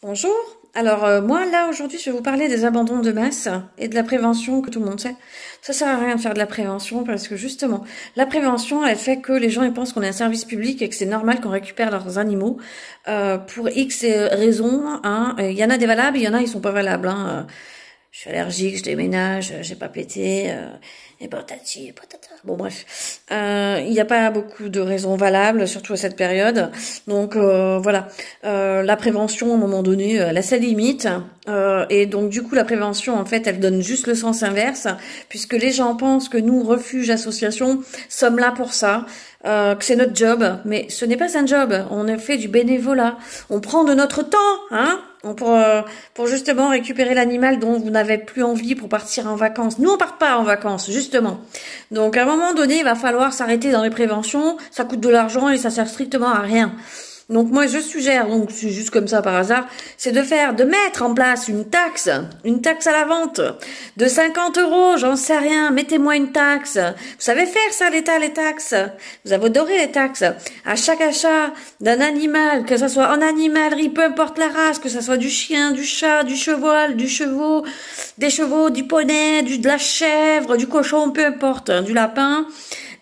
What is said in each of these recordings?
Bonjour. Alors moi là aujourd'hui je vais vous parler des abandons de masse et de la prévention que tout le monde sait. Ça sert à rien de faire de la prévention parce que justement la prévention elle fait que les gens ils pensent qu'on est un service public et que c'est normal qu'on récupère leurs animaux pour X raisons. Hein. Il y en a des valables, il y en a ils sont pas valables. Hein. Je suis allergique, je déménage, j'ai pas pété, et patati et patata. Bon bref, il n'y a pas beaucoup de raisons valables, surtout à cette période. Donc voilà, la prévention à un moment donné, elle a sa limite. Et donc du coup la prévention en fait, elle donne juste le sens inverse, puisque les gens pensent que nous, refuges, associations, sommes là pour ça. Que c'est notre job, mais ce n'est pas un job. On fait du bénévolat. On prend de notre temps, hein, pour justement récupérer l'animal dont vous n'avez plus envie pour partir en vacances. Nous, on part pas en vacances, justement. Donc, à un moment donné, il va falloir s'arrêter dans les préventions. Ça coûte de l'argent et ça sert strictement à rien. Donc moi je suggère, donc c'est juste comme ça par hasard, c'est de mettre en place une taxe à la vente de 50 €, j'en sais rien, mettez-moi une taxe. Vous savez faire ça l'État, les taxes. Vous avez adoré les taxes. À chaque achat d'un animal, que ça soit en animalerie, peu importe la race, que ça soit du chien, du chat, du cheval, des chevaux, du poney, de la chèvre, du cochon, peu importe, hein, du lapin.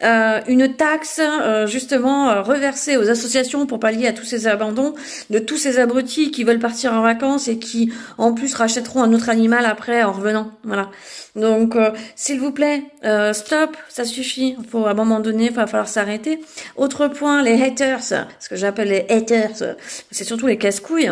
Une taxe justement reversée aux associations pour pallier à tous ces abandons de tous ces abrutis qui veulent partir en vacances et qui en plus rachèteront un autre animal après en revenant. Voilà. Donc s'il vous plaît, stop, ça suffit. Faut à un moment donné, il va falloir s'arrêter. Autre point, les haters, ce que j'appelle les haters, c'est surtout les casse-couilles.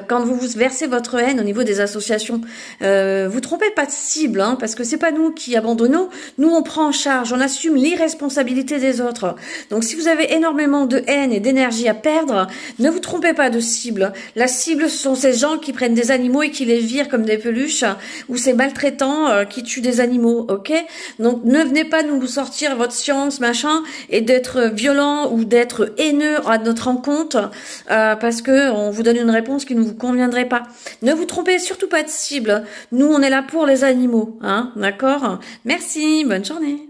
Quand vous versez votre haine au niveau des associations, vous trompez pas de cible, hein, parce que c'est pas nous qui abandonnons. Nous, on prend en charge, on assume l'irresponsabilité des autres. Donc, si vous avez énormément de haine et d'énergie à perdre, ne vous trompez pas de cible. La cible, ce sont ces gens qui prennent des animaux et qui les virent comme des peluches, ou ces maltraitants qui tuent des animaux, ok? Donc, ne venez pas nous sortir votre science, machin, et d'être violent ou d'être haineux à notre encontre, parce que on vous donne une réponse qui ne vous conviendrait pas. Ne vous trompez surtout pas de cible. Nous, on est là pour les animaux, hein, d'accord? Merci, bonne journée.